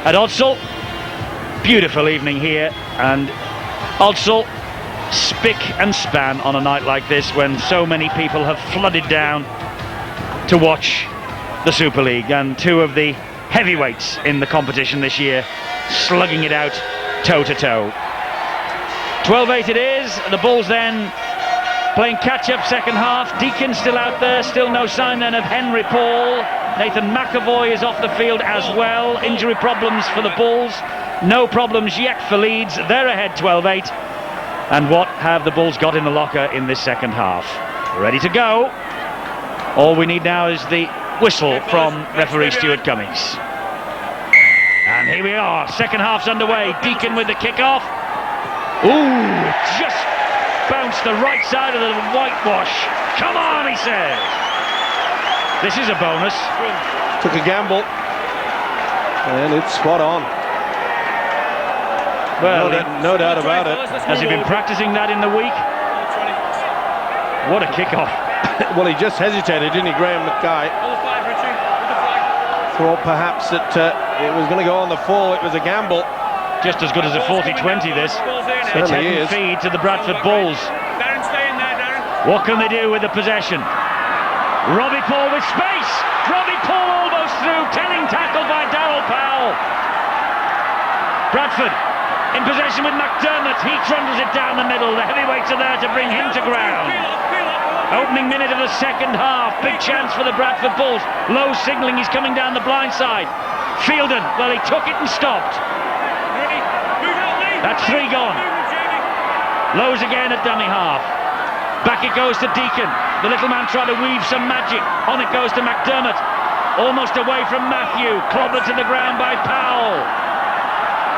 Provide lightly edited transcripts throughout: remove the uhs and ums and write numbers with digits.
at Odsal. Beautiful evening here, and Odsal spick and span on a night like this when so many people have flooded down to watch the Super League, and two of the heavyweights in the competition this year slugging it out toe to toe. 12-8 it is. The Bulls then playing catch-up second half. Deacon still out there, still no sign then of Henry Paul. Nathan McAvoy is off the field as well. Injury problems for the Bulls, no problems yet for Leeds. They're ahead 12-8. And what have the Bulls got in the locker in this second half? Ready to go. All we need now is the whistle from referee Stuart Cummings. And here we are, second half's underway. Deacon with the kick-off. Ooh, it just bounced the right side of the whitewash. Come on, he says. This is a bonus. Took a gamble, and it's spot on. Well, no doubt about it. Has he been practicing that in the week? What a kick-off. Well, he just hesitated, didn't he, Graham Mackay? Thought perhaps that it was going to go on the full. It was a gamble. Just as good as a 40-20 this. It's head and feed to the Bradford Bulls. What can they do with the possession? Robbie Paul with space. Robbie Paul almost through. Telling tackle by Darryl Powell. Bradford in possession with McDermott. He trundles it down the middle. The heavyweights are there to bring him to ground. Opening minute of the second half. Big chance for the Bradford Bulls. Lowe signalling he's coming down the blind side. Fielden, well, he took it and stopped. That's three gone. Lowe's again at dummy half. Back it goes to Deacon. The little man tried to weave some magic. On it goes to McDermott. Almost away from Matthew. Clobbered to the ground by Powell.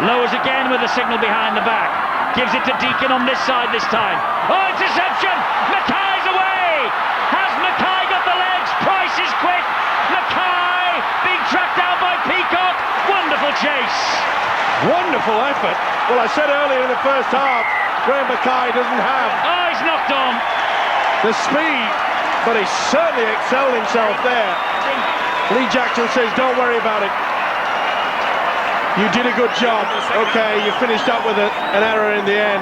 Lowers again with the signal behind the back. Gives it to Deacon on this side this time. Oh, interception! Mackay's away! Has Mackay got the legs? Price is quick. Mackay being tracked down by Peacock. Wonderful chase. Wonderful effort. Well, I said earlier in the first half, Graham Mackay doesn't have... Oh, he's knocked on. The speed, but he certainly excelled himself there. Lee Jackson says, don't worry about it. You did a good job. Okay, you finished up with an error in the end.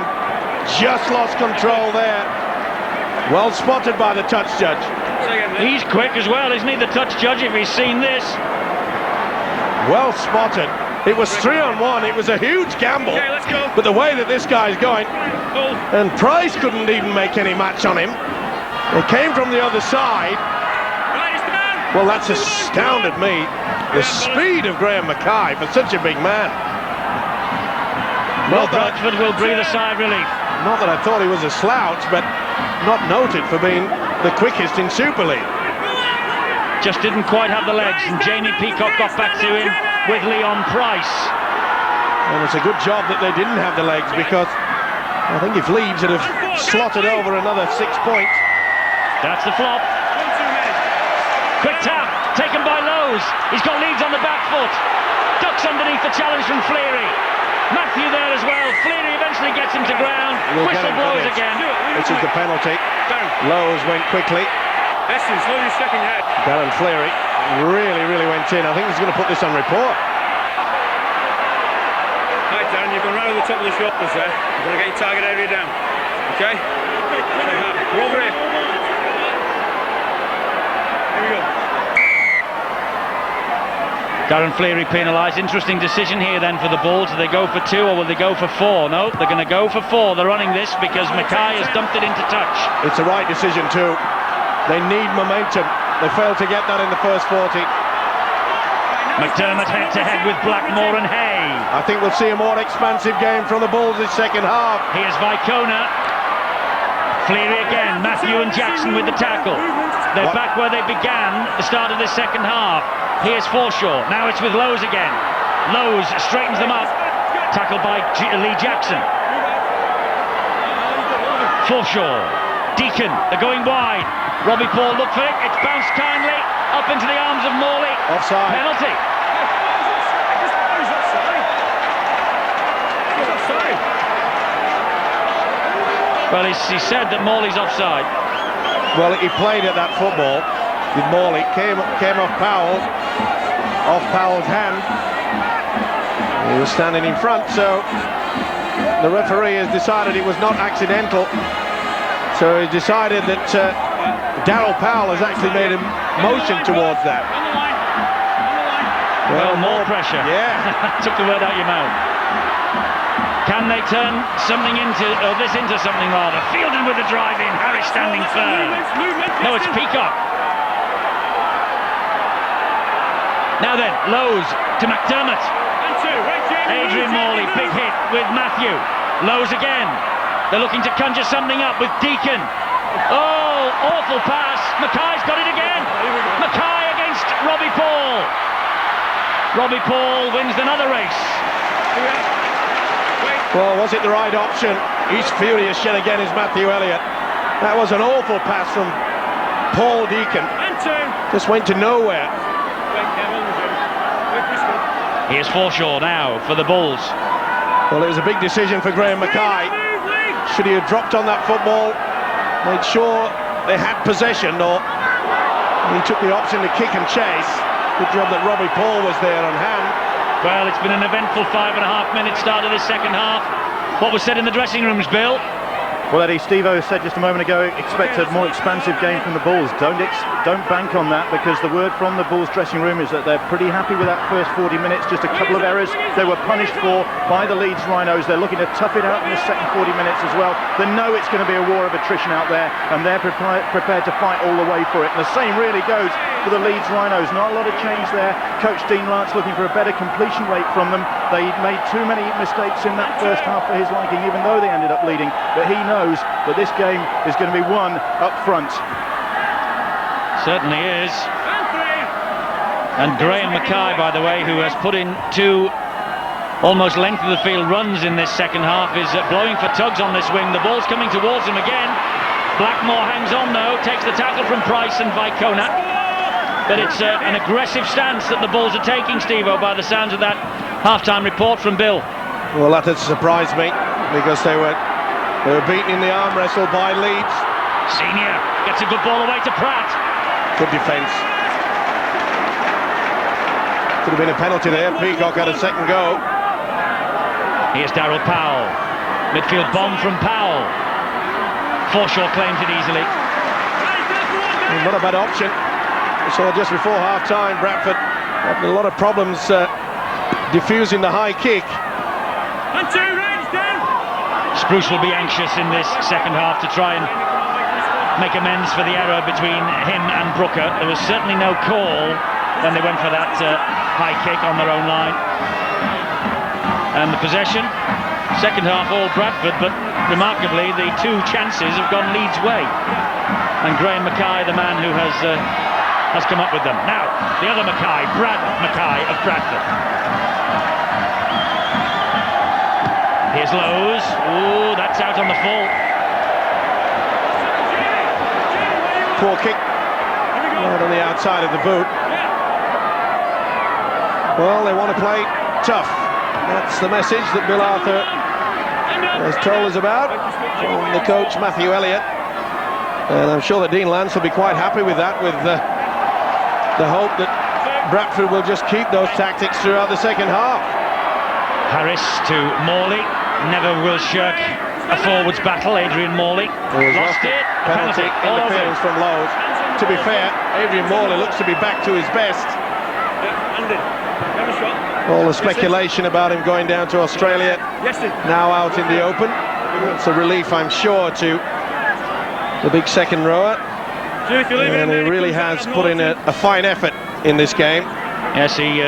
Just lost control there. Well spotted by the touch judge. He's quick as well, isn't he, the touch judge, if he's seen this? Well spotted. It was 3-on-1. It was a huge gamble. But the way that this guy's going, and Price couldn't even make any match on him. It came from the other side. Well, that's astounded me. The speed of Graham Mackay for such a big man. Well, Bradford will breathe a sigh of relief. Not that I thought he was a slouch, but not noted for being the quickest in Super League. Just didn't quite have the legs, and Jamie Peacock got back to him with Leon Price. And it's a good job that they didn't have the legs, because I think if Leeds had have slotted over another 6 points. That's the flop. Quick tap, taken by Lowes. He's got Leeds on the back foot. Ducks underneath the challenge from Fleary. Matthew there as well. Fleary eventually gets him to ground. Whistle blows again. Which is the penalty. Lowes went quickly. Slowly stepping ahead. Darren Fleary really went in. I think he's going to put this on report. Right, Darren, you've gone right over the top of the shoulders there. You're going to get your target area down. Okay? Go over here. Here we go. Darren Fleary penalised. Interesting decision here then for the Bulls. Do they go for 2 or will they go for 4? No, they're going to go for 4. They're running this because Mackay has dumped it into touch. It's the right decision too. They need momentum. They failed to get that in the first 40. McDermott head-to-head with Blackmore and Hay. I think we'll see a more expansive game from the Bulls this second half. Here's Vicona. Fleary again. Matthew and Jackson with the tackle. They're back where they began the start of this second half. Here's Forshaw. Now it's with Lowes again. Lowes straightens them up. Tackled by Lee Jackson. Forshaw. Deacon. They're going wide. Robbie Paul looked for it. It's bounced kindly up into the arms of Morley. Offside. Penalty. Well, he said that Morley's offside. Well, he played at that football with Morley. Came off Powell. Off Powell's hand. He was standing in front, so the referee has decided it was not accidental. So he decided that Darryl Powell has actually made a motion towards that. Well, more pressure. Yeah. Took the word out of your mouth. Can they turn something into, or this into something rather? Fielding with the drive in, Harris standing firm. No, it's Peacock. Now then, Lowe's to McDermott. Adrian Morley, big hit with Matthew. Lowe's again. They're looking to conjure something up with Deacon. Oh, awful pass. Mackay's got it again. Mackay against Robbie Paul. Robbie Paul wins another race. Well, was it the right option? He's furious yet again, is Matthew Elliott. That was an awful pass from Paul Deacon. Just went to nowhere. Here's Forshaw now for the Bulls. Well, it was a big decision for Graham Mackay. Should he have dropped on that football, made sure they had possession, or he took the option to kick and chase. Good job that Robbie Paul was there on hand. Well, it's been an eventful 5.5 minute start of this second half. What was said in the dressing rooms, Bill? Well, Eddie, Steve-O said just a moment ago, expect a more expansive game from the Bulls. Don't bank on that, because the word from the Bulls dressing room is that they're pretty happy with that first 40 minutes. Just a couple of errors they were punished for by the Leeds Rhinos. They're looking to tough it out in the second 40 minutes as well. They know it's going to be a war of attrition out there, and they're prepared to fight all the way for it. And the same really goes for the Leeds Rhinos. Not a lot of change there. Coach Dean Lance looking for a better completion rate from them. They made too many mistakes in that first half for his liking, even though they ended up leading. But he knows that this game is going to be won up front. Certainly is. And Graham Mackay, by the way, who has put in 2 almost length of the field runs in this second half, is blowing for tugs on this wing. The ball's coming towards him again. Blackmore hangs on though, takes the tackle from Price and Vicona. But it's an aggressive stance that the Bulls are taking, Steve-O, by the sounds of that half-time report from Bill. Well, that has surprised me, because they were beaten in the arm wrestle by Leeds. Senior gets a good ball away to Pratt. Good defence. Could have been a penalty there. Peacock had a second go. Here's Darryl Powell. Midfield bomb from Powell. Forshaw claims it easily. Not a bad option. We saw just before half-time Bradford having a lot of problems diffusing the high kick. Spruce will be anxious in this second half to try and make amends for the error between him and Brooker. There was certainly no call when they went for that high kick on their own line. And the possession, second half all Bradford, but remarkably the 2 chances have gone Leeds' way. And Graham Mackay, the man who has come up with them. Now, the other Mackay, Brad Mackay of Bradford. Here's Lowe's. Ooh, that's out on the full. Poor kick. Right on the outside of the boot. Well, they want to play tough. That's the message that Bill Arthur has told us about from the coach Matthew Elliott. And I'm sure that Dean Lance will be quite happy with that, with the hope that Bradford will just keep those tactics throughout the second half. Harris to Morley. Never will shirk a forwards battle, Adrian Morley. Lost it. Penalty interference from Lowe's. To be fair, Adrian Morley looks to be back to his best. All the speculation about him going down to Australia, now out in the open. It's a relief, I'm sure, to the big second rower. And he really has put in a fine effort in this game. Yes, he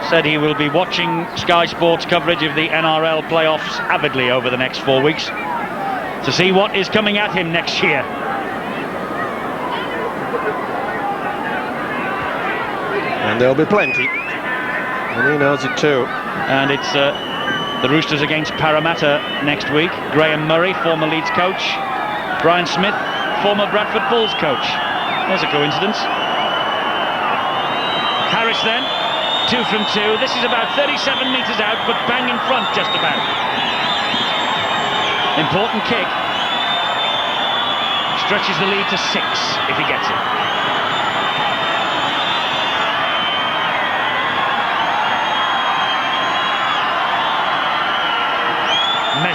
said he will be watching Sky Sports coverage of the NRL playoffs avidly over the next 4 weeks to see what is coming at him next year. And there'll be plenty. And he knows it too. And it's the Roosters against Parramatta next week. Graham Murray, former Leeds coach. Brian Smith, former Bradford Bulls coach. There's a coincidence. Harris then, 2 from 2. This is about 37 metres out, but bang in front just about. Important kick. Stretches the lead to 6 if he gets it.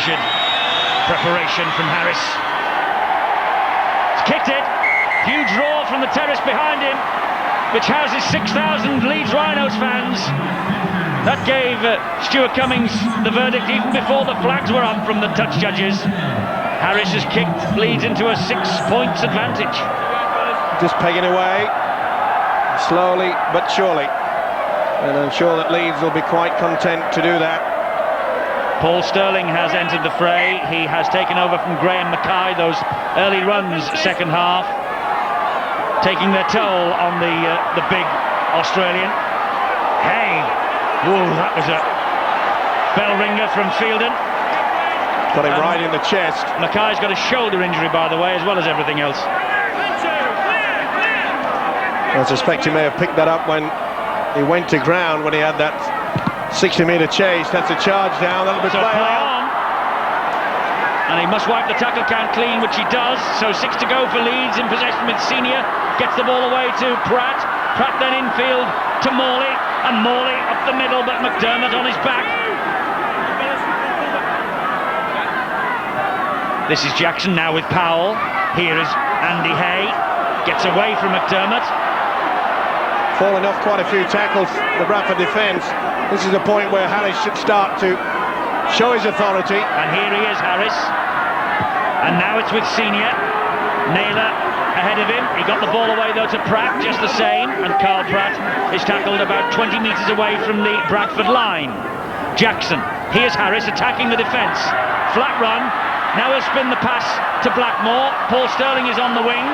measured preparation from Harris. He's kicked it. Huge roar from the terrace behind him, which houses 6,000 Leeds Rhinos fans. That gave Stuart Cummings the verdict even before the flags were up from the touch judges. Harris has kicked Leeds into a 6 points advantage. Just pegging away, slowly but surely. And I'm sure that Leeds will be quite content to do that. Paul Sterling has entered the fray. He has taken over from Graham Mackay, those early runs second half, taking their toll on the big Australian. Hey, whoa, that was a bell ringer from Fielden. Got him right in the chest. Mackay's got a shoulder injury, by the way, as well as everything else. I suspect he may have picked that up when he went to ground, when he had that 60-metre chase. That's a charge down. That'll be play on. And he must wipe the tackle count clean, which he does. So 6 to go for Leeds in possession with Senior. Gets the ball away to Pratt. Pratt then infield to Morley. And Morley up the middle, but McDermott on his back. This is Jackson now with Powell. Here is Andy Hay. Gets away from McDermott. Falling off quite a few tackles, the Bradford defence. This is a point where Harris should start to show his authority. And here he is, Harris. And now it's with Senior. Naylor ahead of him. He got the ball away though to Pratt, just the same. And Carl Pratt is tackled about 20 metres away from the Bradford line. Jackson. Here's Harris attacking the defence. Flat run. Now he'll spin the pass to Blackmore. Paul Sterling is on the wing.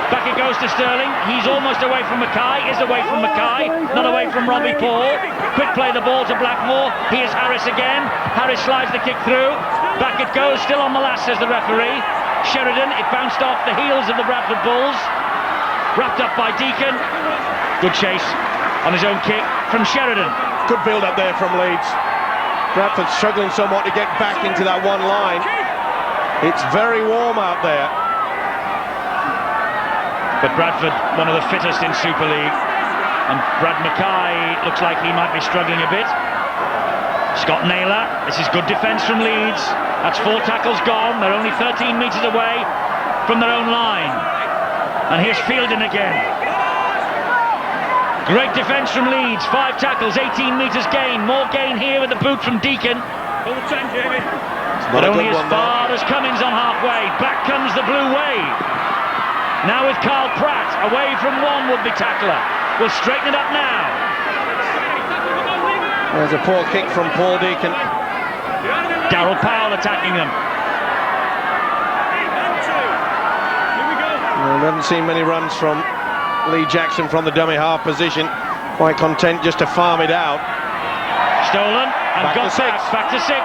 Back it goes to Sterling. He's almost away from Mackay. Is away from Mackay. Not away from Robbie Paul. Quick play the ball to Blackmore. Here's Harris again. Harris slides the kick through. Back it goes. Still on the last, says the referee. Sheridan. It bounced off the heels of the Bradford Bulls. Wrapped up by Deacon. Good chase on his own kick from Sheridan. Good build up there from Leeds. Bradford struggling somewhat to get back into that one line. It's very warm out there. But Bradford, one of the fittest in Super League. And Brad Mackay looks like he might be struggling a bit. Scott Naylor, this is good defence from Leeds. That's 4 tackles gone. They're only 13 metres away from their own line. And here's Fielden again. Great defence from Leeds. 5 tackles, 18 metres gain. More gain here with the boot from Deacon. All the time, Jamie. But only as far as Cummings on halfway. Back comes the blue wave. Now with Carl Pratt, away from one would-be tackler. We'll straighten it up now. There's a poor kick from Paul Deacon. Darryl Powell attacking them. We haven't seen many runs from Lee Jackson from the dummy half position. Quite content just to farm it out. Stolen and Back got to 6. back to 6.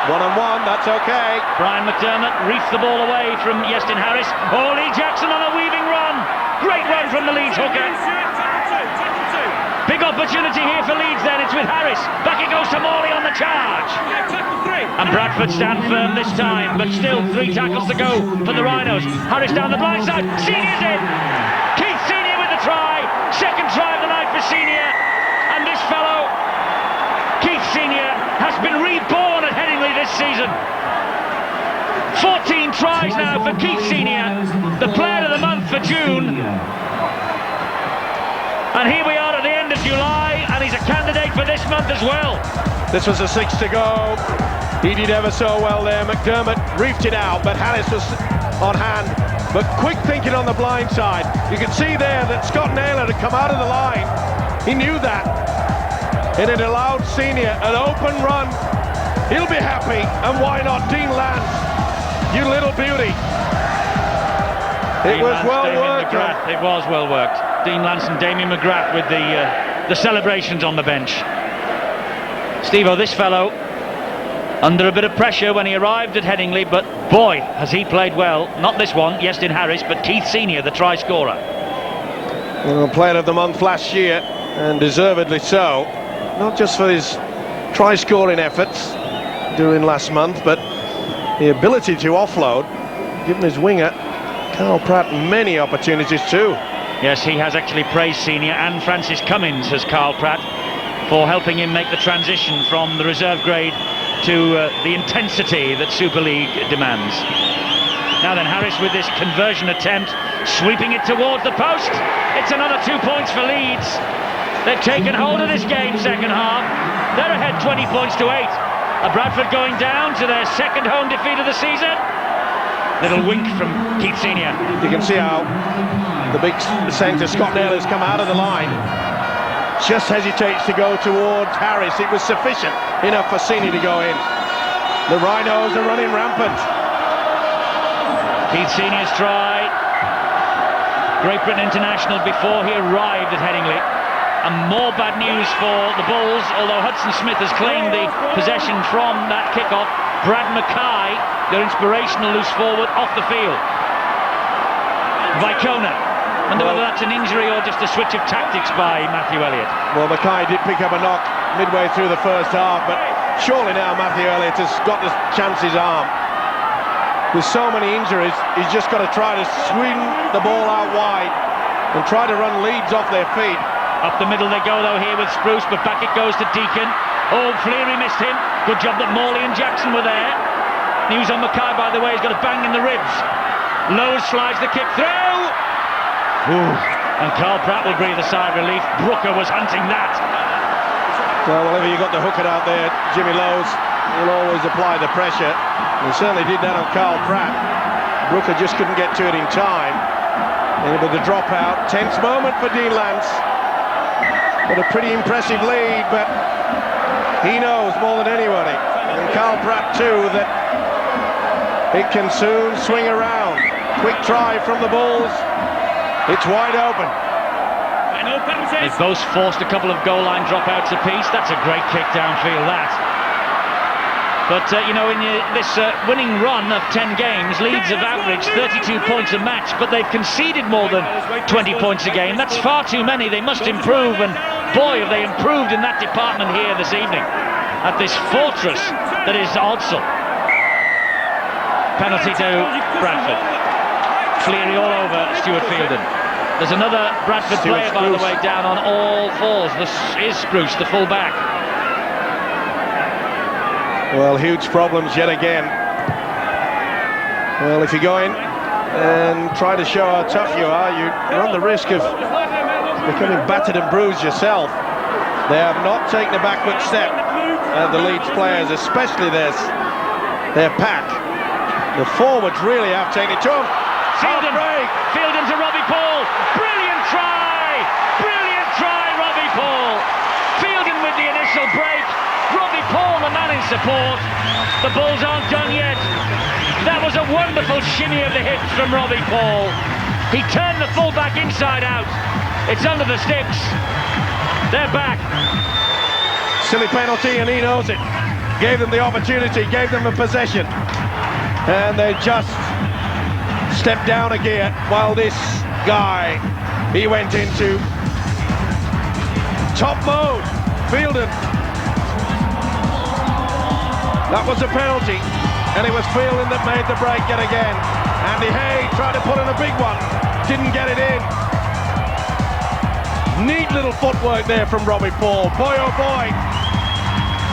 1-on-1, that's okay. Brian McDermott reefed the ball away from Yestin Harris. Oh, Lee Jackson on a weaving run. Great run from the Leeds hooker. Big opportunity here for Leeds then. It's with Harris. Back it goes to Morley on the charge. And Bradford stand firm this time, but still 3 tackles to go for the Rhinos. Harris down the blind side. Senior's in. Keith Senior with the try. Second try of the night for Senior. And this fellow, Keith Senior, has been reborn at Headingley this season. 14 tries now for Keith Senior, the player of the month for June. And here we are at the end of July, and he's a candidate for this month as well. This was a 6 to go. He did ever so well there. McDermott reefed it out, but Harris was on hand. But quick thinking on the blind side. You can see there that Scott Naylor had come out of the line. He knew that. And it allowed Senior an open run. He'll be happy, and why not? Dean Lance, you little beauty. It was well worked. It was well worked. Dean Lance and Damien McGrath with the celebrations on the bench. Steve-O, this fellow under a bit of pressure when he arrived at Headingley, but boy, has he played well. Not this one, Yestin Harris, but Keith Senior, the try scorer. Well, player of the month last year, and deservedly so. Not just for his try-scoring efforts during last month, but the ability to offload, given his winger, Carl Pratt, many opportunities too. Yes, he has actually praised Senior, and Francis Cummins has Carl Pratt for helping him make the transition from the reserve grade to the intensity that Super League demands. Now then, Harris with this conversion attempt, sweeping it towards the post. It's another 2 points for Leeds. They've taken hold of this game second half. They're ahead 20 points to 8. Bradford going down to their second home defeat of the season. Little wink from Keith Senior. You can see how the big centre, Scott Naylor's come out of the line. Just hesitates to go towards Harris. It was sufficient enough for Senior to go in. The Rhinos are running rampant. Keith Senior's try. Great Britain international before he arrived at Headingley. And more bad news for the Bulls, although Hudson Smith has claimed the possession from that kickoff. Brad Mackay, their inspirational loose forward, off the field. Vicona. Wonder whether that's an injury or just a switch of tactics by Matthew Elliott. Well, Mackay did pick up a knock midway through the first half, but surely now Matthew Elliott has got to chance his arm. With so many injuries, he's just got to try to swing the ball out wide and try to run Leeds off their feet. Up the middle they go though here with Spruce, but back it goes to Deacon. Oh, Fleary missed him. Good job that Morley and Jackson were there. News on Mackay, by the way, he's got a bang in the ribs. Lowe slides the kick through. Ooh. And Carl Pratt will breathe a sigh of relief. Brooker was hunting that. Well, whenever you got the hooker out there, Jimmy Lowe's will always apply the pressure. He certainly did that on Carl Pratt. Brooker just couldn't get to it in time. And with the dropout, tense moment for Dean Lance. But a pretty impressive lead, but he knows more than anybody, and Carl Pratt too, that it can soon swing around. Quick try from the Bulls. It's wide open. They've both forced a couple of goal line dropouts apiece. That's a great kick downfield, that. But, you know, in this winning run of 10 games, Leeds have averaged 32 points a match, but they've conceded more than 20 points a game. That's far too many. They must improve, and boy, have they improved in that department here this evening at this fortress that is Odsal. Penalty to Bradford. Fleary all over Stuart Fielden. There's another Bradford player, by the way, down on all fours. This is Spruce, the full-back. Well, huge problems yet again. Well, if you go in and try to show how tough you are, you run the risk of becoming battered and bruised yourself. They have not taken a backward step, the Leeds players, especially their pack. The forwards really have taken it to them. Fielden to Robbie Paul. Brilliant try! Brilliant try, Robbie Paul. Fielden with the initial break. Robbie Paul, the man in support. The Bulls aren't done yet. That was a wonderful shimmy of the hips from Robbie Paul. He turned the full-back inside out. It's under the sticks. They're back. Silly penalty, and he knows it. Gave them the opportunity, gave them the possession. And they just stepped down a gear while this guy, he went into top mode. Fielden. That was a penalty, and it was Fielden that made the break yet again. Andy Hay tried to put in a big one, didn't get it in. Neat little footwork there from Robbie Paul. Boy, oh boy,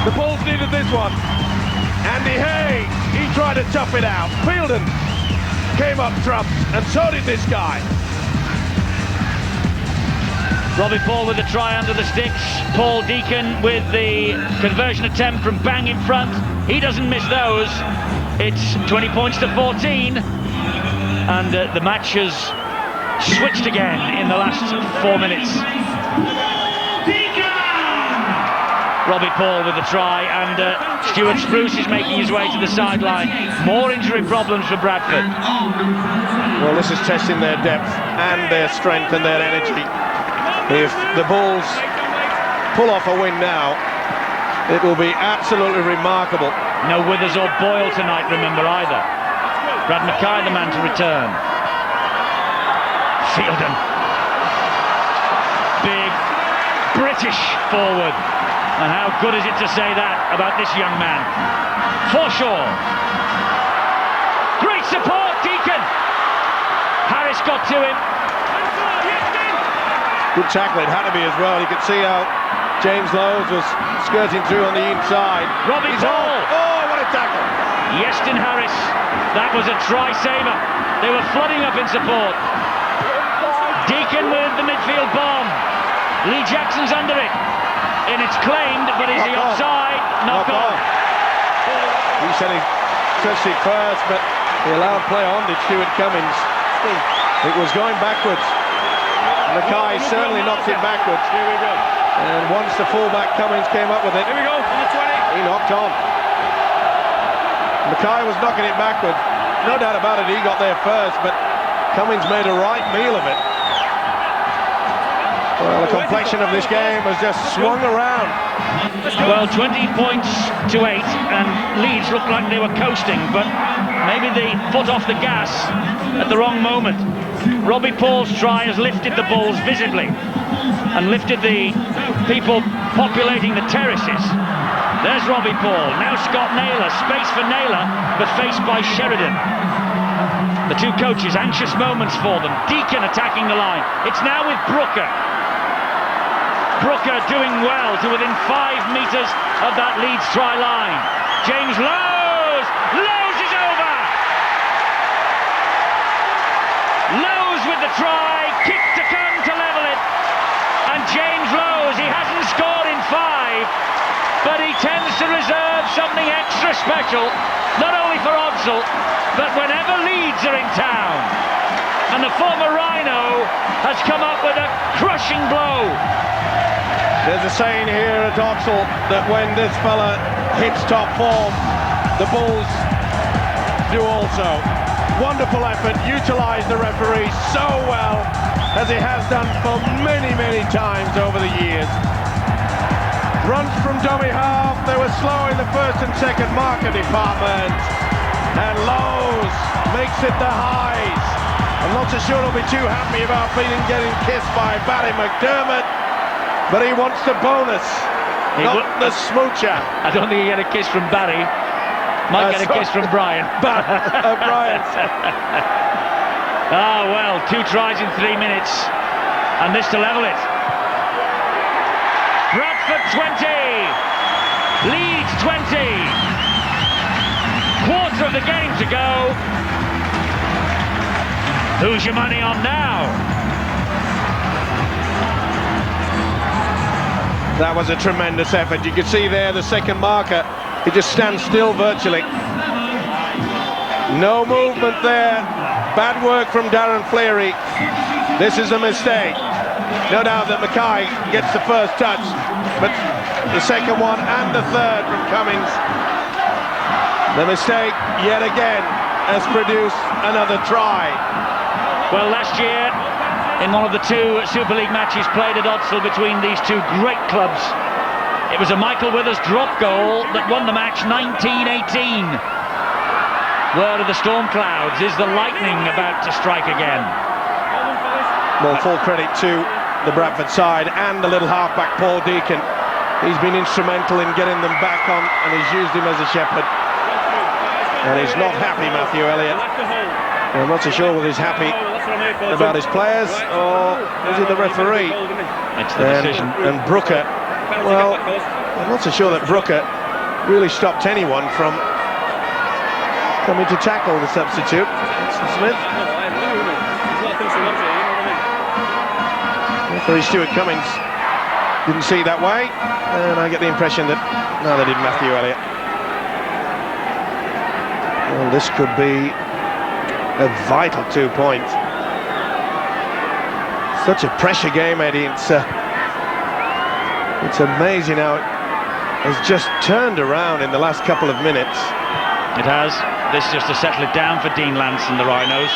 the Bulls needed this one. Andy Hay, he tried to tough it out. Fielden came up trumps, and so did this guy. Robbie Paul with the try under the sticks. Paul Deacon with the conversion attempt from bang in front. He doesn't miss those. It's 20 points to 14. And the match has switched again in the last 4 minutes. Robbie Paul with the try, and Stuart Spruce is making his way to the sideline. More injury problems for Bradford. Well, this is testing their depth and their strength and their energy. If the Bulls pull off a win now, it will be absolutely remarkable. No Withers or Boyle tonight, remember, either. Brad Mackay, the man to return. Fielden. Big British forward. And how good is it to say that about this young man? Forshaw. Great support, Deacon. Harris got to him. Good tackle, it had to be as well. You could see how James Lowe's was skirting through on the inside. Robbie He's Paul. on. Oh, what a tackle! Yeston Harris, that was a try-saver. They were flooding up in support. Deacon with the midfield bomb. Lee Jackson's under it. And it's claimed, but is he offside? Knock on. He said he touched it first, but he allowed play on, did Stuart Cummins. It was going backwards. Mackay certainly knocked it backwards. Here we go. And once the fullback Cummins came up with it, Here we go, on the 20. he knocked on. Mackay was knocking it backwards. No doubt about it, he got there first, but Cummins made a right meal of it. Well, the complexion of this game has just swung around. Well, 20 points to 8, and Leeds looked like they were coasting, but maybe they foot off the gas at the wrong moment. Robbie Paul's try has lifted the Bulls visibly and lifted the people populating the terraces. There's Robbie Paul, now Scott Naylor, space for Naylor, but faced by Sheridan. The two coaches, anxious moments for them. Deacon attacking the line. It's now with Brooker. Brooker doing well to within 5 metres of that Leeds try line. James Lowe's! Lowe's is over! Lowe's with the try, kick to come to level it. And James Lowe's, he hasn't scored in 5, but he tends to reserve something extra special, not only for Odsal, but whenever Leeds are in town. And the former Rhino has come up with a crushing blow. There's a saying here at Odsal that when this fella hits top form, the Bulls do also. Wonderful effort, utilised the referee so well, as he has done for many, many times over the years. Runs from dummy half, they were slow in the first and second marker department. And Lowe's makes it the highs. I'm not so sure he'll be too happy about getting kissed by Barry McDermott. But he wants the bonus, not the smoocher. I don't think he get a kiss from Barry. Might get a kiss from Brian. Brian. Ah, well, 2 tries in 3 minutes. And this to level it. Bradford 20. Leeds 20. Quarter of the game to go. Who's your money on now? That was a tremendous effort. You can see there the second marker. He just stands still virtually. No movement there. Bad work from Darren Fleary. This is a mistake. No doubt that Mackay gets the first touch, but the second one and the third from Cummins. The mistake yet again has produced another try. Well, last year, in one of the 2 Super League matches played at Odsal between these 2 great clubs, it was a Michael Withers drop goal that won the match 19-18. Word of the storm clouds, is the lightning about to strike again? Well, full credit to the Bradford side and the little halfback Paul Deacon. He's been instrumental in getting them back on, and he's used him as a shepherd. And he's not happy, Matthew Elliott. I'm not so sure whether he's happy about his players, or is it the referee? It's the decision. And Brooker, well, I'm not so sure that Brooker really stopped anyone from coming to tackle the substitute, Smith. Referee Stuart Cummins didn't see it that way, and I get the impression that neither did Matthew Elliott. Well, this could be a vital 2 points. Such a pressure game, Eddie. It's amazing how it has just turned around in the last couple of minutes. It has. This just to settle it down for Dean Lance and the Rhinos,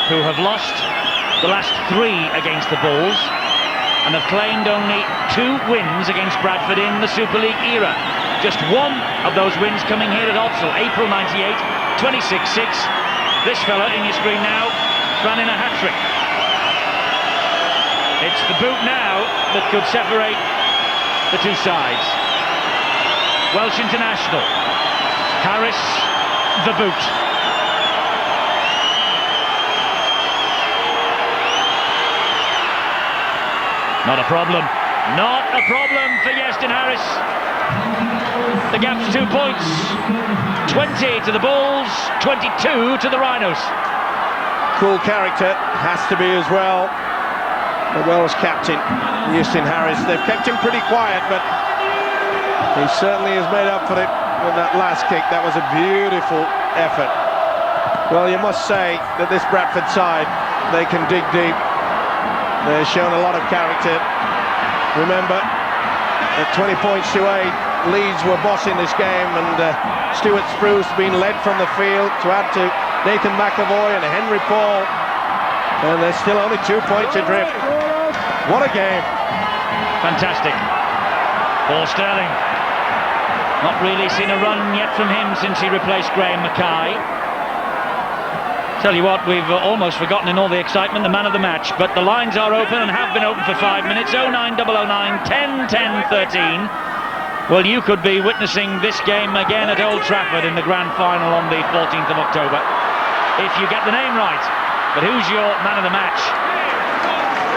who have lost the last 3 against the Bulls and have claimed only 2 wins against Bradford in the Super League era. Just one of those wins coming here at Odsal, April 98, 26-6. This fella in your screen now ran in a hat-trick. It's the boot now that could separate the 2 sides. Welsh international. Harris, the boot. Not a problem. Not a problem for Iestyn Harris. The gap's 2 points. 20 to the Bulls, 22 to the Rhinos. Cool character, has to be as well. The Welsh captain, Iestyn Harris. They've kept him pretty quiet, but he certainly has made up for it with that last kick. That was a beautiful effort. Well, you must say that this Bradford side, they can dig deep. They've shown a lot of character. Remember, at 20 points to 8, Leeds were bossing this game, and Stuart Spruce being led from the field to add to Nathan McAvoy and Henry Paul, and there's still only 2 points adrift. What a game. Fantastic. Paul Sterling. Not really seen a run yet from him since he replaced Graham Mackay. Tell you what, we've almost forgotten in all the excitement the man of the match, but the lines are open and have been open for 5 minutes. 09009 10 10 13. Well, you could be witnessing this game again at Old Trafford in the grand final on the 14th of October, if you get the name right. But who's your man of the match?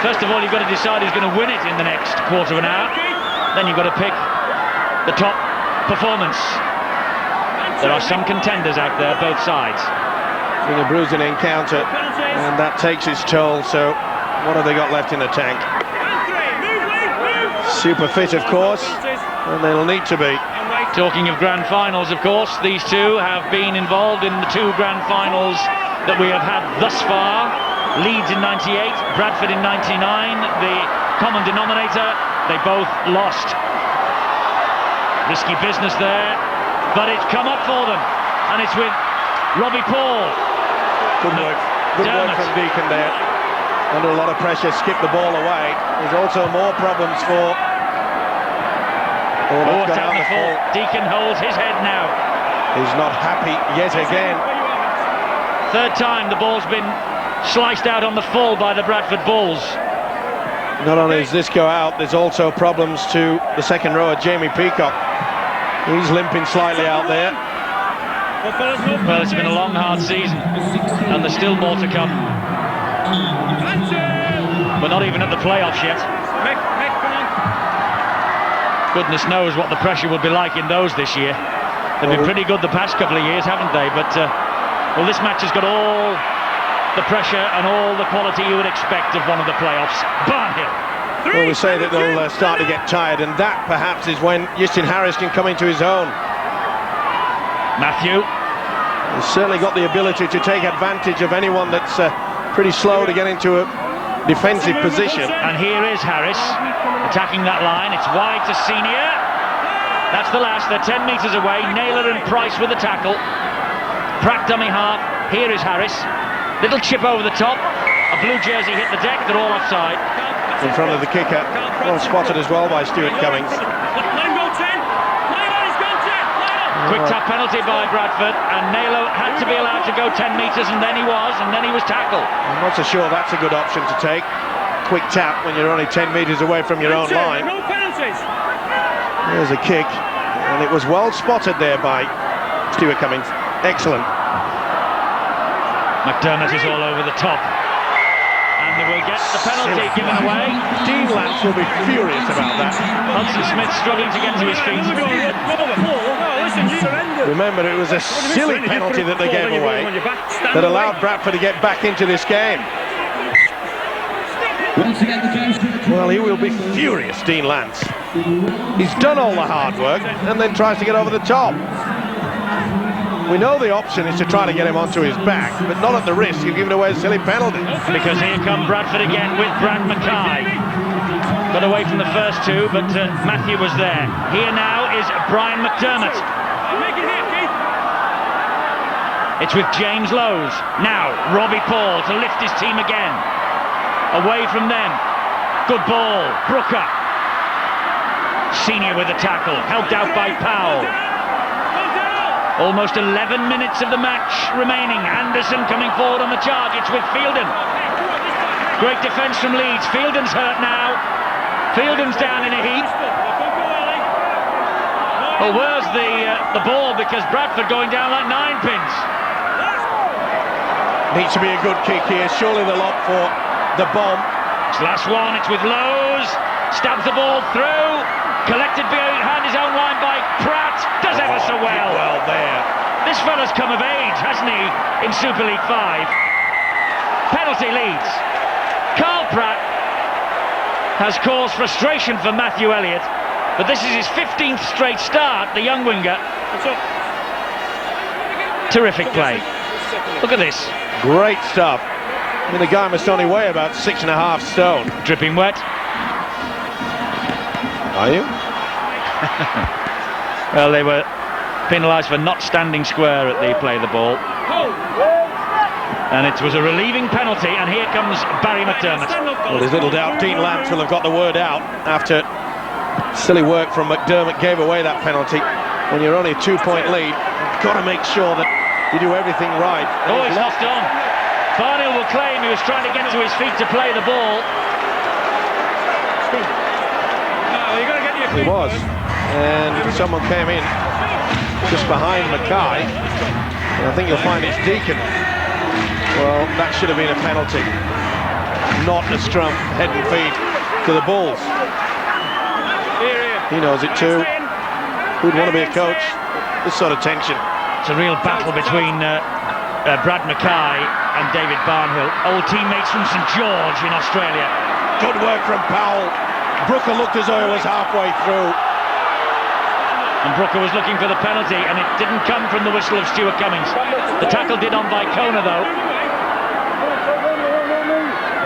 First of all, you've got to decide who's going to win it in the next quarter of an hour. Then you've got to pick the top performance. There are some contenders out there, both sides. It's been a bruising encounter, and that takes its toll. So what have they got left in the tank? Super fit, of course, and they'll need to be. Talking of grand finals, of course, these two have been involved in the 2 grand finals that we have had thus far. Leeds in 98, Bradford in 99. The common denominator, they both lost. Risky business there, but it's come up for them, and it's with Robbie Paul. Good work from Deacon there. Under a lot of pressure, skipped the ball away. There's also more problems for... Down the full. Deacon holds his head now. He's not happy yet again. 3rd time the ball's been sliced out on the full by the Bradford Bulls. Not only does this go out, there's also problems to the second rower, Jamie Peacock. He's limping slightly out there. Well, it's been a long, hard season, and there's still more to come. We're not even at the playoffs yet. Goodness knows what the pressure would be like in those this year. They've been pretty good the past couple of years, haven't they? But, well, this match has got all the pressure and all the quality you would expect of one of the playoffs. Barnhill. Well, we say that they'll start to get tired, and that perhaps is when Iestyn Harris can come into his own. Matthew. He's certainly got the ability to take advantage of anyone that's pretty slow to get into a defensive position. And here is Harris attacking that line. It's wide to Senior. That's the last. They're 10 metres away. Naylor and Price with the tackle. Pratt dummy half. Here is Harris. Little chip over the top. A blue jersey hit the deck. They're all offside. In front of the kicker. Well spotted as well by Stuart Cummings. Quick tap penalty by Bradford, and Naylor had to be allowed to go 10 metres, and then he was tackled. I'm not so sure that's a good option to take. Quick tap when you're only 10 metres away from your own line. There's a kick, and it was well spotted there by Stuart Cummings. Excellent. McDermott is all over the top, and they will get the penalty given away. Dean Lance will be furious about that. Hudson Smith struggling to get to his feet. Remember, it was a silly penalty that they gave away that allowed Bradford to get back into this game. Well, he will be furious, Dean Lance. He's done all the hard work and then tries to get over the top. We know the option is to try to get him onto his back, but not at the risk of giving away a silly penalty. Because here come Bradford again with Brad Mackay. Got away from the first two, but Matthew was there. Here now is Brian McDermott. It's with James Lowes. Now Robbie Paul to lift his team again. Away from them. Good ball. Brooker. Senior with the tackle. Helped out by Powell. Almost 11 minutes of the match remaining. Anderson coming forward on the charge. It's with Fielden. Great defence from Leeds. Fielden's hurt now. Fielden's down in a heap. Well, where's the ball? Because Bradford going down like 9 pins. Needs to be a good kick here. Surely they'll opt for the bomb. It's last one. It's with Lowes. stabs the ball through, collected behind his own line by Pratt, does ever so well. Well there. This fella's come of age, hasn't he, in Super League 5. Penalty Leeds. Carl Pratt has caused frustration for Matthew Elliott, but this is his 15th straight start, the young winger. Terrific play. Look at this. Great stuff. I mean, the guy must only weigh about 6.5 stone. Dripping wet. Are you? Well, they were penalised for not standing square at the play of the ball. And it was a relieving penalty, and here comes Barry McDermott. Well, there's little doubt Dean Lance will have got the word out after silly work from McDermott gave away that penalty. When you're only a 2-point lead, you've got to make sure that you do everything right. Oh, he's lost on. Barnhill will claim he was trying to get to his feet to play the ball. He was, and someone came in just behind Mackay, and I think you'll find it's Deacon. Well, that should have been a penalty, not a scrum, head and feet to the Bulls. He knows it too. Who'd want to be a coach? This sort of tension. It's a real battle between Brad Mackay and David Barnhill, old teammates from St George in Australia. Good work from Powell. Brooker looked as though he was halfway through. And Brooker was looking for the penalty, and it didn't come from the whistle of Stuart Cummings. The tackle did on Vicona, though.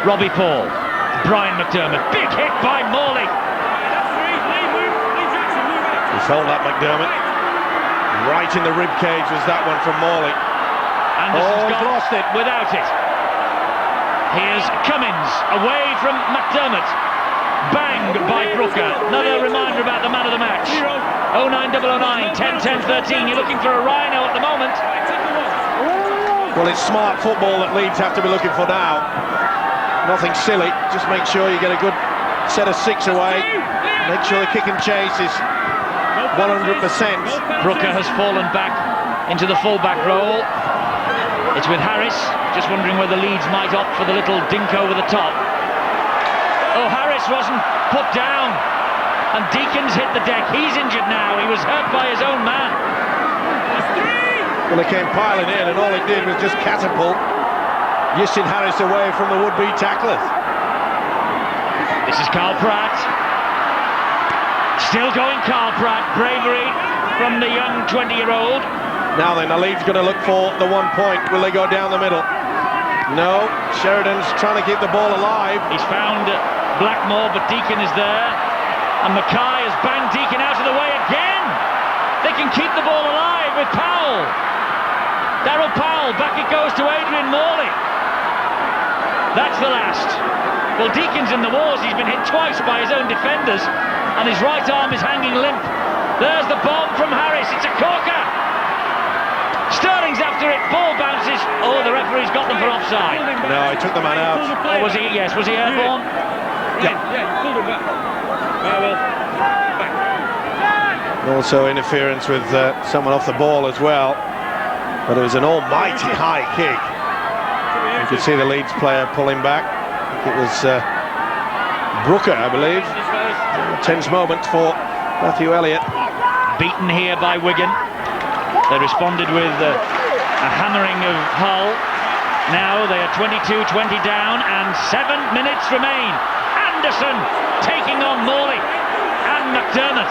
Robbie Paul, Brian McDermott, big hit by Morley. He felt that McDermott. Right in the rib cage was that one from Morley. Anderson's lost it without it. Here's Cummins away from McDermott. Banged by Brooker. Another reminder about the man of the match. 09009 10 10 13. You're looking for a rhino at the moment. Well, it's smart football that Leeds have to be looking for now. Nothing silly. Just make sure you get a good set of 6 away. Make sure the kick and chase is 100%. Brooker has fallen back into the full-back role. It's with Harris. Just wondering whether Leeds might opt for the little dink over the top. Oh, Harris wasn't put down, and Deacon's hit the deck. He's injured now. He was hurt by his own man. Well, they came piling in, and all it did was just catapult Justin Harris away from the would-be tacklers. This is Carl Pratt. Still going Carl Pratt. Bravery from the young 20-year-old. Now then, the Leeds going to look for the 1 point. Will they go down the middle? No. Sheridan's trying to keep the ball alive. He's found Blackmore, but Deacon is there, and Mackay has banged Deacon out of the way again. They can keep the ball alive with Powell. Darryl Powell, back it goes to Adrian Morley. That's the last. Well, Deacon's in the wars. He's been hit twice by his own defenders, and his right arm is hanging limp. There's the bomb from Harris. It's a corker. Sterling's after it, ball bounces. Oh, the referee's got them for offside. No, he took the man out. Oh, was he? Yes, was he airborne? Yeah, pulled him back. Back. Also interference with someone off the ball as well. But it was an almighty high kick. You could see the Leeds player pulling back. I think it was Brooker, I believe. Tense moment for Matthew Elliott. Beaten here by Wigan. They responded with a hammering of Hull. Now they are 22-20 down, and 7 minutes remain. Anderson taking on Morley and McDermott.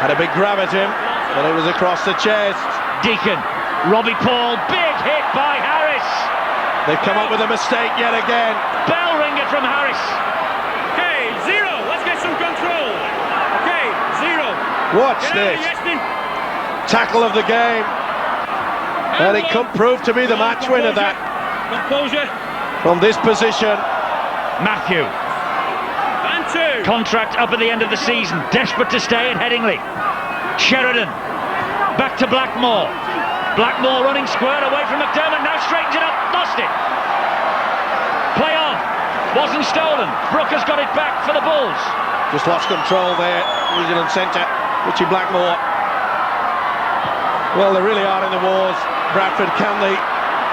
Had a big grab at him, but it was across the chest. Deacon, Robbie Paul, big hit by Harris. They've come up with a mistake yet again. Bell ringer from Harris. Okay, 0. Let's get some control. Okay, 0. Watch this. Tackle of the game. And it could prove to be the match winner, that. Composure. From this position. Matthew. And 2. Contract up at the end of the season. Desperate to stay at Headingley. Sheridan. Back to Blackmore. Blackmore running square away from McDermott. Now straightens it up. Lost it. Play on. Wasn't stolen. Brooker's got it back for the Bulls. Just lost control there. New Zealand centre, Richie Blackmore. Well, they really are in the wars. Bradford, can they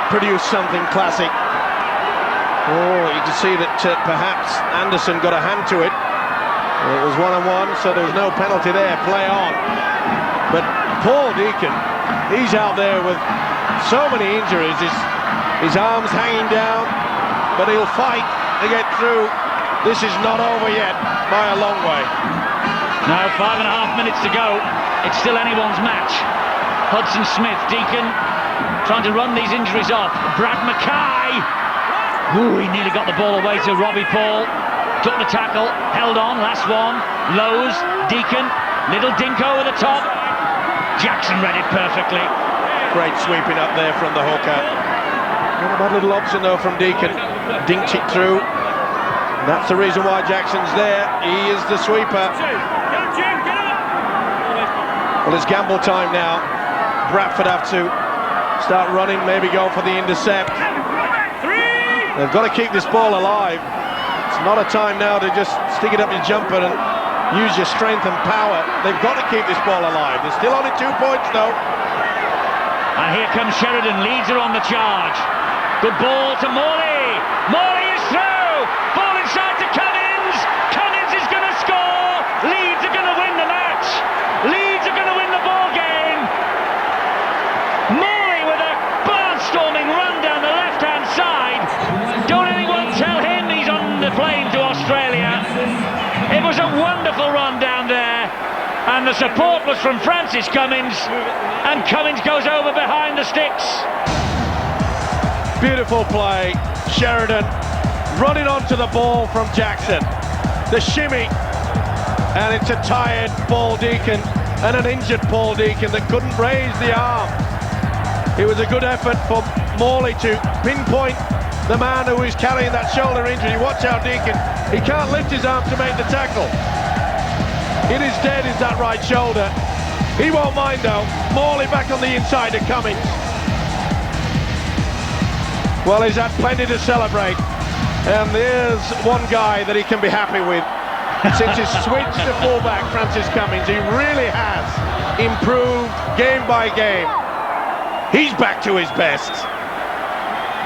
produce something classic? Oh, you can see that perhaps Anderson got a hand to it. It was 1-on-1, so there was no penalty there. Play on. But Paul Deacon, he's out there with so many injuries. His arms hanging down, but he'll fight to get through. This is not over yet by a long way. Now 5.5 minutes to go. It's still anyone's match. Hudson Smith, Deacon trying to run these injuries off. Brad Mackay. Ooh, he nearly got the ball away to Robbie Paul. Took the tackle, held on, last one. Lowe's, Deacon, little dink over the top. Jackson read it perfectly. Great sweeping up there from the hooker. Not a bad little option though from Deacon. Dinked it through. That's the reason why Jackson's there. He is the sweeper. Well, it's gamble time now. Bradford have to start running, maybe go for the intercept. They've got to keep this ball alive. It's not a time now to just stick it up your jumper and use your strength and power. They've got to keep this ball alive. They're still only 2 points though. And here comes Sheridan. Leeds are on the charge. Good ball to Morley. Morley is through. Ball inside to Cummins. Cummins is going to score. Leeds are going to win the match. Leeds are going to win the ball game. Morley with a barnstorming run down the left-hand side. Don't anyone tell him he's on the plane to Australia. It was a wonderful run down there, and the support was from Francis Cummins, and Cummins goes over behind the sticks. Beautiful play. Sheridan running onto the ball from Jackson. The shimmy, and it's a tired Paul Deacon and an injured Paul Deacon that couldn't raise the arm. It was a good effort for Morley to pinpoint the man who is carrying that shoulder injury. Watch out, Deacon. He can't lift his arm to make the tackle. It is dead, is that right shoulder. He won't mind though. Morley back on the inside to Cummins. Well, he's had plenty to celebrate. And there's one guy that he can be happy with. Since his switch to fullback, Francis Cummins, he really has improved game by game. He's back to his best.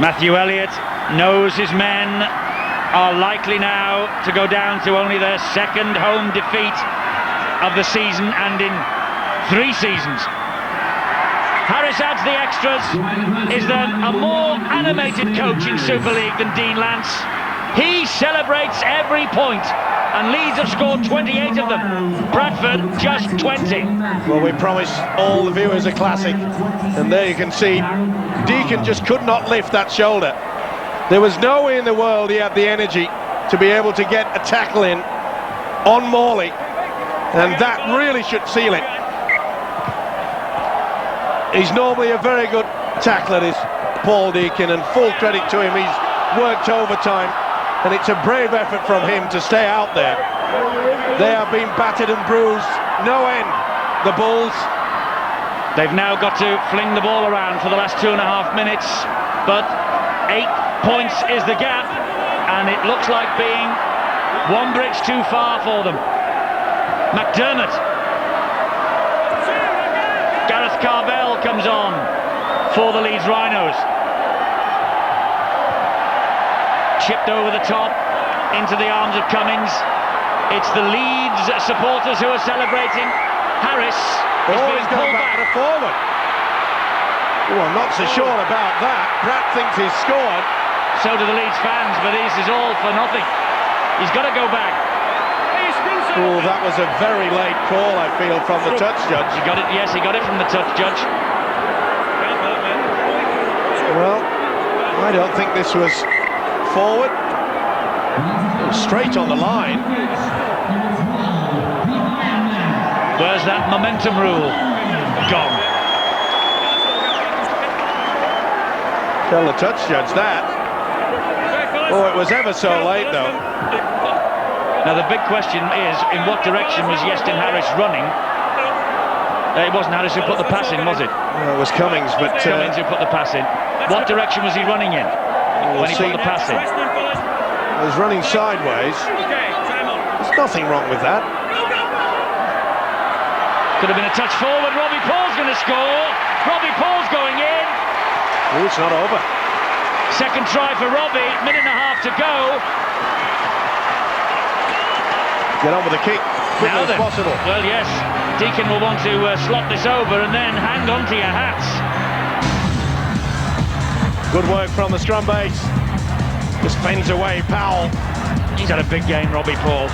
Matthew Elliott knows his men are likely now to go down to only their second home defeat of the season and in 3 seasons. Harris adds the extras. Is there a more animated coach in Super League than Dean Lance? He celebrates every point, and Leeds have scored 28 of them. Bradford just 20. Well, we promised all the viewers a classic, and there you can see Deacon just could not lift that shoulder. There was no way in the world he had the energy to be able to get a tackle in on Morley, and that really should seal it. He's normally a very good tackler, this Paul Deacon, and full credit to him. He's worked overtime, and it's a brave effort from him to stay out there. They have been battered and bruised, no end, the Bulls. They've now got to fling the ball around for the last 2.5 minutes, but 8 points is the gap, and it looks like being one bridge too far for them. McDermott. Gareth Carvell comes on for the Leeds Rhinos. Chipped over the top into the arms of Cummins. It's the Leeds supporters who are celebrating. Harris is being pulled back to forward. Oh, I'm not so sure about that. Pratt thinks he's scored. So do the Leeds fans, but this is all for nothing. He's got to go back. Oh, that was a very late call, I feel, from the touch judge. He got it, yes, he got it from the touch judge. Well, I don't think this was forward. It was straight on the line. Where's that momentum rule? Gone. Tell the touch judge that. Oh, it was ever so late, though. Now the big question is, in what direction was Iestyn Harris running? It wasn't Harris who put the pass in, was it? No, it was Cummins, but... Cummins who put the pass in. What direction was he running in when he put the pass in? He was running sideways. There's nothing wrong with that. Could have been a touch forward. Robbie Paul's going to score. Robbie Paul's going in. Oh, it's not over. Second try for Robbie, minute and a half to go. Get on with the kick quickly Now as then. possible. Well, yes, Deacon will want to slot this over and then hang on to your hats. Good work from the scrum base. Just fends away Powell. He's had a big game, Robbie Paul.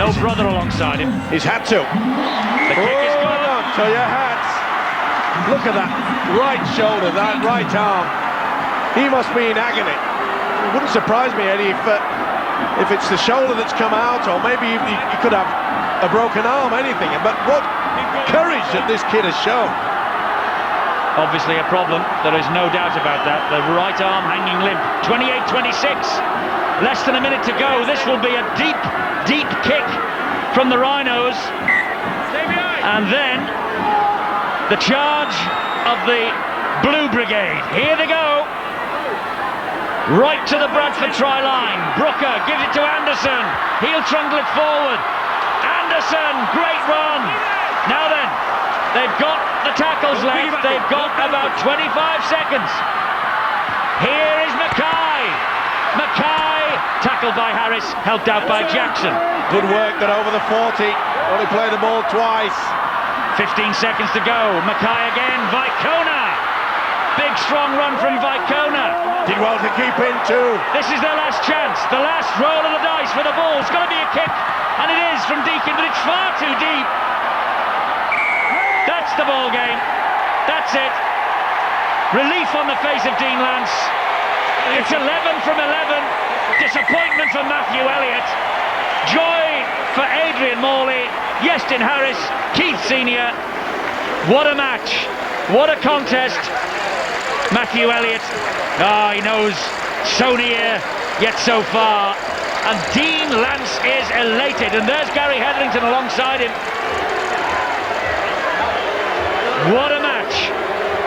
No brother alongside him. He's had to. The kick is good. Hold on to your hats. Look at that right shoulder, that right arm. He must be in agony. It wouldn't surprise me, Eddie, if it's the shoulder that's come out, or maybe he could have a broken arm, anything. But what courage that this kid has shown. Obviously a problem, there is no doubt about that. The right arm hanging limp. 28-26, less than a minute to go. This will be a deep, deep kick from the Rhinos. And then the charge of the Blue Brigade. Here they go. Right to the Bradford try line. Brooker gives it to Anderson. He'll trundle it forward. Anderson, great run. Now then, they've got the tackles left. They've got about 25 seconds. Here is Mackay. Mackay, tackled by Harris, helped out by Jackson. Good work, got over the 40. Only played the ball twice. 15 seconds to go. Mackay again. Vicona. Big strong run from Vicona. Did well to keep in too. This is their last chance. The last roll of the dice for the ball. It's going to be a kick. And it is from Deacon, but it's far too deep. That's the ball game. That's it. Relief on the face of Dean Lance. It's 11 from 11. Disappointment for Matthew Elliott. Joy for Adrian Morley. Yestin Harris. Keith Senior. What a match. What a contest. Matthew Elliott. He knows so near, yet so far. And Dean Lance is elated. And there's Gary Hetherington alongside him. What a match.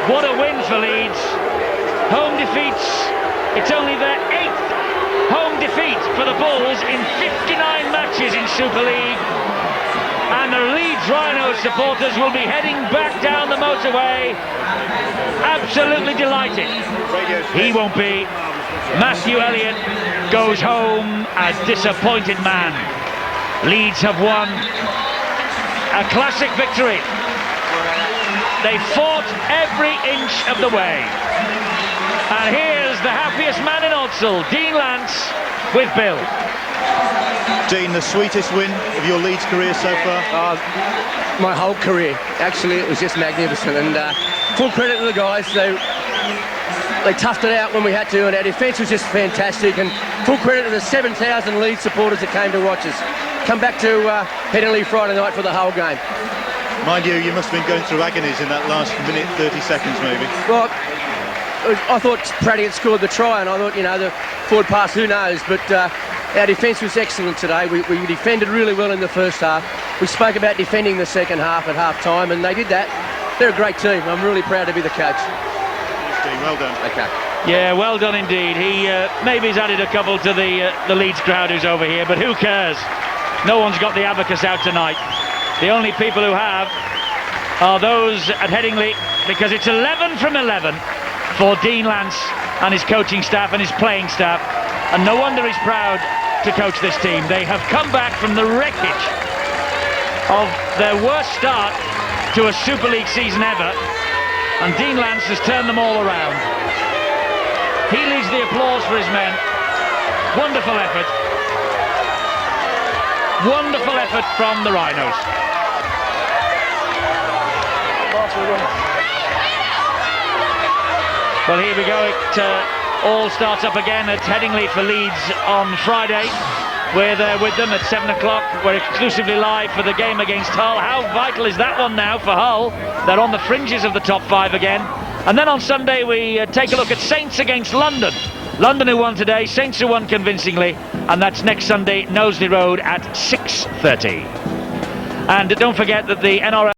What a win for Leeds. Home defeats. It's only their 8th home defeat for the Bulls in 59 matches in Super League. And the Leeds Rhinos supporters will be heading back down the motorway. Absolutely delighted. He won't be. Matthew Elliott goes home a disappointed man. Leeds have won a classic victory. They fought every inch of the way. And here's the happiest man in Odsal, Dean Lance, with Bill. Dean, the sweetest win of your Leeds career so far? My whole career. Actually, it was just magnificent. And full credit to the guys. They toughed it out when we had to, and our defence was just fantastic. And full credit to the 7,000 Leeds supporters that came to watch us. Come back to Headingley Friday night for the whole game. Mind you, you must have been going through agonies in that last minute, 30 seconds maybe. Well, I thought Praddy had scored the try, and I thought, the forward pass, who knows, but our defence was excellent today. We defended really well in the first half. We spoke about defending the second half at half-time, and they did that. They're a great team. I'm really proud to be the coach. Well done. Okay. Yeah, well done indeed. He maybe he's added a couple to the Leeds crowd who's over here, but who cares? No one's got the abacus out tonight. The only people who have are those at Headingley, because it's 11 from 11 for Dean Lance and his coaching staff and his playing staff, and no wonder he's proud to coach this team. They have come back from the wreckage of their worst start to a Super League season ever, and Dean Lance has turned them all around. He leads the applause for his men. Wonderful effort. Wonderful effort from the Rhinos. Well, here we go. It all starts up again at Headingley for Leeds on Friday. We're there with them at 7 o'clock. We're exclusively live for the game against Hull. How vital is that one now for Hull? They're on the fringes of the top 5 again. And then on Sunday we take a look at Saints against London. London who won today, Saints who won convincingly, and that's next Sunday, Knowsley Road at 6:30. And don't forget that the NRL